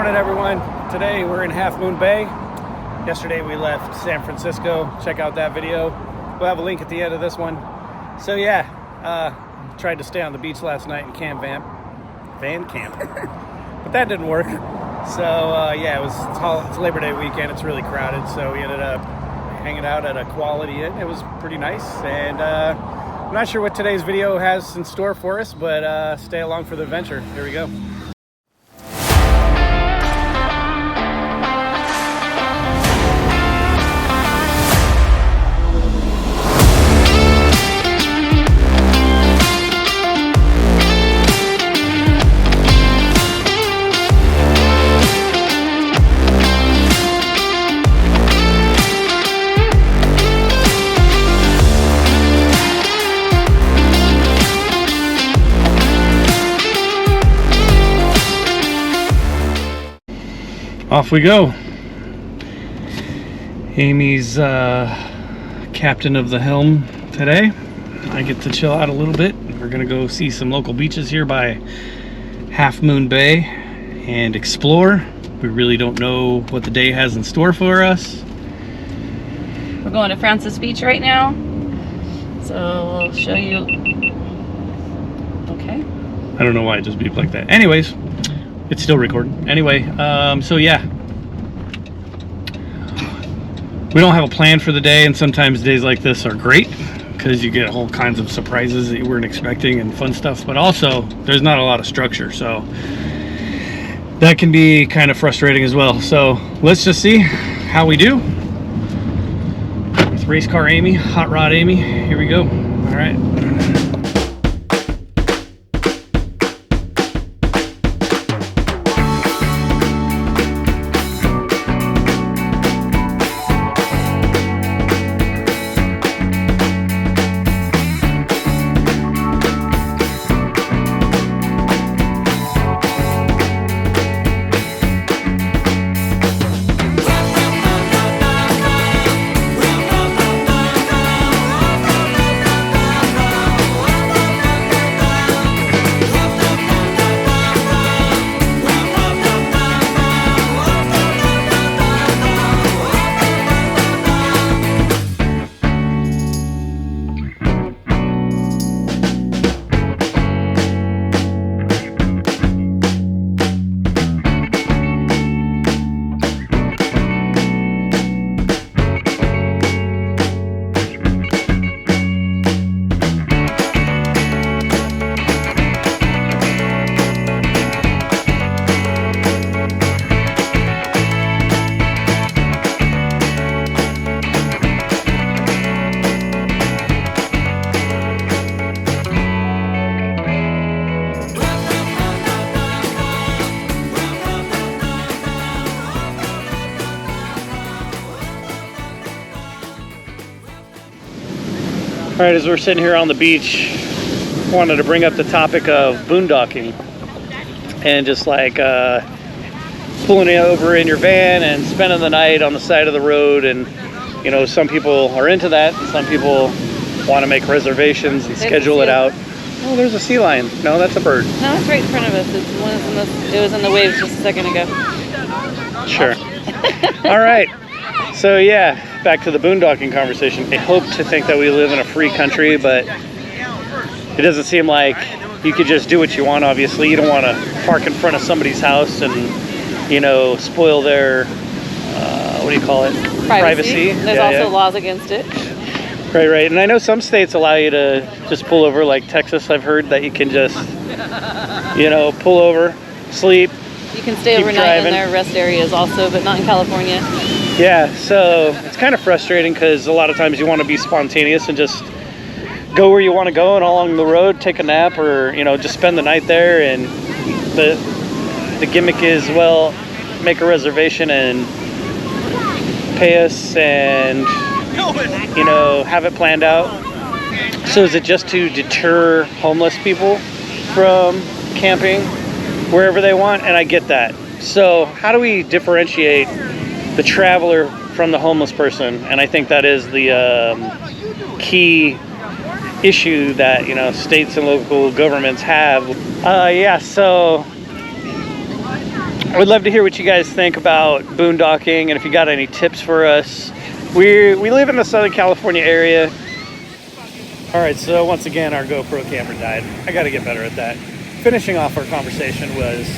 morning, everyone. Today we're in Half Moon Bay. Yesterday we left San Francisco. Check out that video. We'll have a link at the end of this one. So yeah, tried to stay on the beach last night in van camp, but that didn't work. So yeah, it's Labor Day weekend. It's really crowded, so we ended up hanging out at a Quality Inn. It was pretty nice, and I'm not sure what today's video has in store for us, but stay along for the adventure. Here we go. Off we go. Amy's captain of the helm today. I get to chill out a little bit. We're gonna go see some local beaches here by Half Moon Bay and explore. We really don't know what the day has in store for us. We're going to Francis Beach right now, so we'll show you. Okay. I don't know why it just beeped like that. Anyways, it's still recording. Anyway, so yeah. We don't have a plan for the day, and sometimes days like this are great because you get all kinds of surprises that you weren't expecting and fun stuff, but also there's not a lot of structure, so that can be kind of frustrating as well. So let's just see how we do. With Race Car Amy, Hot Rod Amy, here we go. All right. All right, as we're sitting here on the beach, wanted to bring up the topic of boondocking and just like pulling it over in your van and spending the night on the side of the road. And you know, some people are into that, and some people want to make reservations and schedule it out. Oh, there's a sea lion. No, that's a bird. No, it's right in front of us. It was in the waves just a second ago. Sure. All right. So yeah, back to the boondocking conversation. I hope to think that we live in a free country, but it doesn't seem like you could just do what you want. Obviously, you don't want to park in front of somebody's house and, you know, spoil their what do you call it? Privacy. There's also laws against it. Right. And I know some states allow you to just pull over, like Texas. I've heard that you can just, you know, pull over, sleep. You can stay overnight in their rest areas also, but not in California. Yeah, so it's kind of frustrating because a lot of times you want to be spontaneous and just go where you want to go and along the road, take a nap, or, you know, just spend the night there. And the gimmick is, well, make a reservation and pay us and, you know, have it planned out. So is it just to deter homeless people from camping wherever they want? And I get that. So how do we differentiate the traveler from the homeless person? And I think that is the key issue that, you know, states and local governments have. So We'd love to hear what you guys think about boondocking, and if you got any tips for us. We live in the Southern California area. All right, so once again, our GoPro camera died. I got to get better at that. Finishing off our conversation was,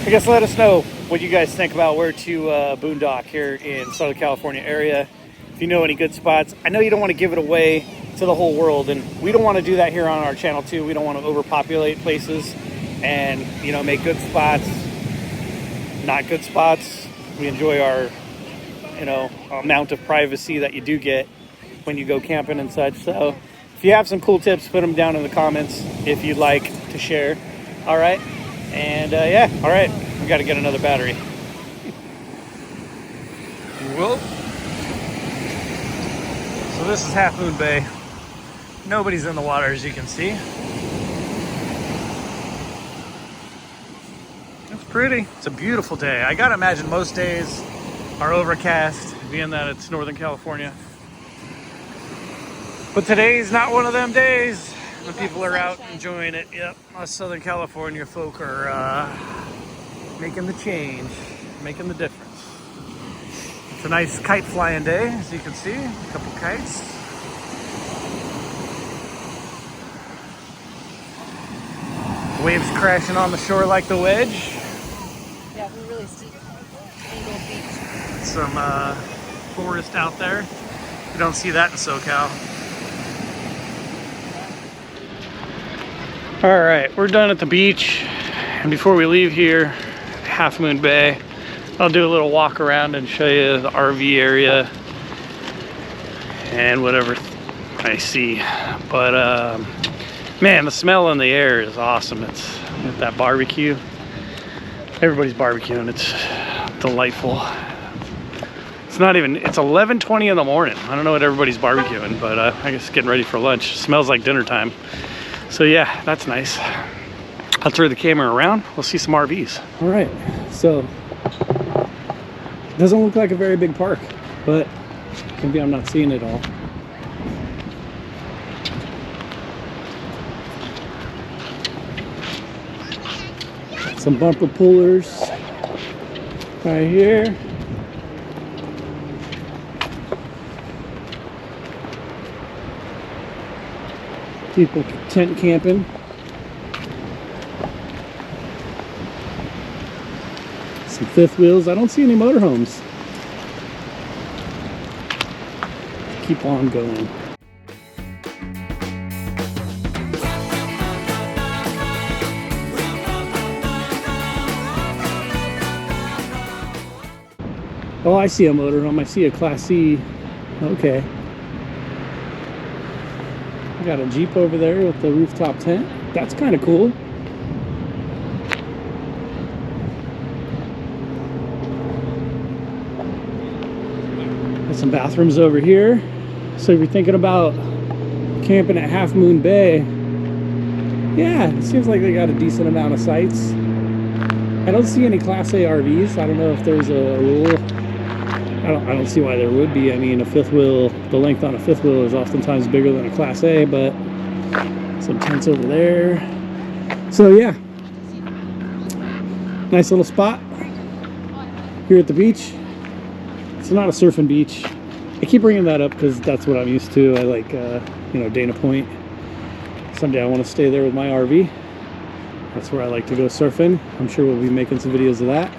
I guess, let us know what you guys think about where to boondock here in Southern California area. If you know any good spots. I know you don't want to give it away to the whole world, and we don't want to do that here on our channel too. We don't want to overpopulate places and, you know, make good spots, not good spots. We enjoy our, you know, amount of privacy that you do get when you go camping and such. So if you have some cool tips, put them down in the comments if you'd like to share. All right, and yeah, all right, we got to get another battery. Whoa. So this is Half Moon Bay. Nobody's in the water, as you can see. It's pretty. It's a beautiful day. I gotta imagine most days are overcast, being that it's Northern California. But today's not one of them days when people are out enjoying it. Yep, us Southern California folk are making the change, making the difference. It's a nice kite flying day, as you can see. A couple kites. Waves crashing on the shore like the wedge. Yeah, we're really steep. Angled beach. Some forest out there. You don't see that in SoCal. All right, we're done at the beach. And before we leave here, Half Moon Bay, I'll do a little walk around and show you the RV area and whatever I see. But man, the smell in the air is awesome. It's that barbecue. Everybody's barbecuing. It's delightful. It's not even, it's 11:20 in the morning. I don't know what everybody's barbecuing, but I guess getting ready for lunch. Smells like dinner time. So yeah, that's nice. I'll turn the camera around. We'll see some RVs. All right, so doesn't look like a very big park, but maybe I'm not seeing it all. Some bumper pullers right here. People tent camping. Some fifth wheels. I don't see any motorhomes. Keep on going. Oh, I see a motorhome. I see a Class C. Okay. I got a Jeep over there with the rooftop tent. That's kind of cool. Got some bathrooms over here. So if you're thinking about camping at Half Moon Bay, yeah, it seems like they got a decent amount of sites. I don't see any Class A RVs. I don't know if there's a rule. I don't see why there would be. I mean, a fifth wheel, the length on a fifth wheel is oftentimes bigger than a Class A, but some tents over there. So yeah, nice little spot here at the beach. It's not a surfing beach. I keep bringing that up because that's what I'm used to. I like, you know, Dana Point. Someday I want to stay there with my RV. That's where I like to go surfing. I'm sure we'll be making some videos of that.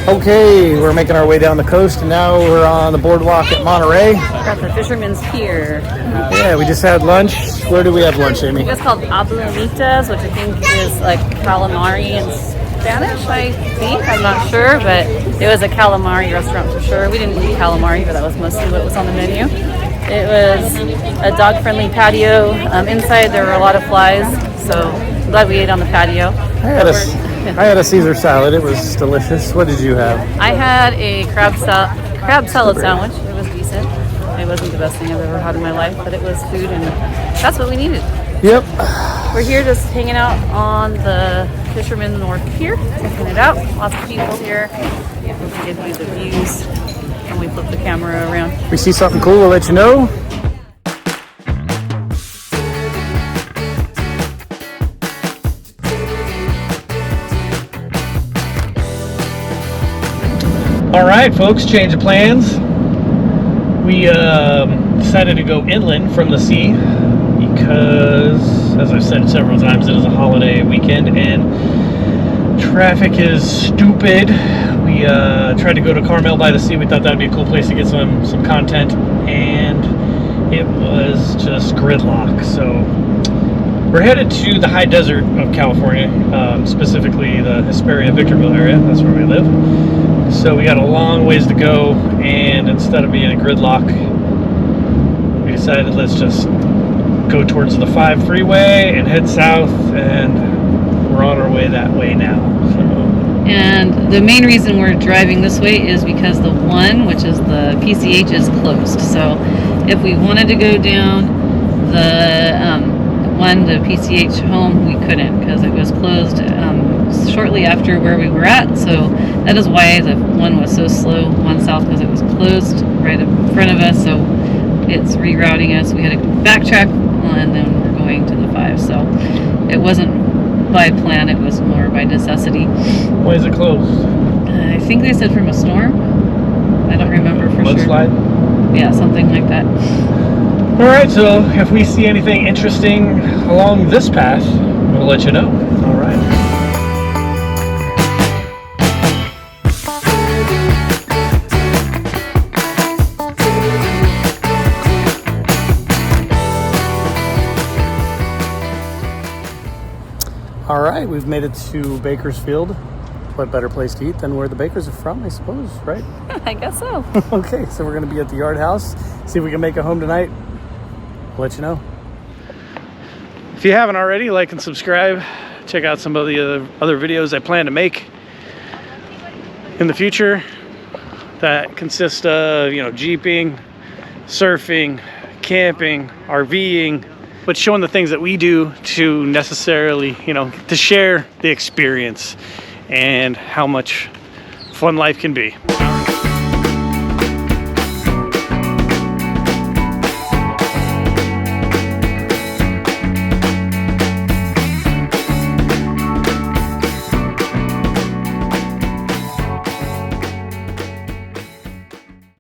Okay, we're making our way down the coast, and now we're on the boardwalk at Monterey. We're at the Fisherman's Pier. Yeah, we just had lunch. Where do we have lunch, Amy? It's called Abuelitas, which I think is like calamari in Spanish, I think. I'm not sure, but it was a calamari restaurant for sure. We didn't eat calamari, but that was mostly what was on the menu. It was a dog-friendly patio. Inside there were a lot of flies, so I'm glad we ate on the patio. I I had a Caesar salad. It was delicious. What did you have? I had a crab salad sandwich. It was decent. It wasn't the best thing I've ever had in my life, but it was food, and that's what we needed. Yep. We're here just hanging out on the Fisherman Wharf Pier, checking it out. Lots of people here. We can give you the views, and we flip the camera around. If we see something cool, we'll let you know. All right, folks, change of plans. We decided to go inland from the sea because, as I've said several times, it is a holiday weekend and traffic is stupid. We tried to go to Carmel by the Sea. We thought that would be a cool place to get some content, and it was just gridlock. So we're headed to the high desert of California, specifically the Hesperia Victorville area. That's where we live. So we got a long ways to go, and instead of being a gridlock, we decided let's just go towards the 5 freeway and head south, and we're on our way that way now. So. And the main reason we're driving this way is because the one, which is the PCH, is closed. So if we wanted to go down the PCH home, we couldn't because it was closed shortly after where we were at. So that is why the one was so slow, one south, because it was closed right in front of us. So it's rerouting us. We had to backtrack, and then we're going to the 5. So it wasn't by plan, it was more by necessity. Why is it closed? I think they said from a storm. I don't remember for sure. Mudslide? Yeah, something like that. All right, so if we see anything interesting along this path, we'll let you know. All right. All right, we've made it to Bakersfield. What better place to eat than where the bakers are from, I suppose, right? I guess so. Okay, so we're going to be at the Yard House. See if we can make it home tonight. We'll let you know. If you haven't already, like and subscribe. Check out some of the other videos I plan to make in the future that consist of, jeeping, surfing, camping, RVing, but showing the things that we do to necessarily, to share the experience and how much fun life can be.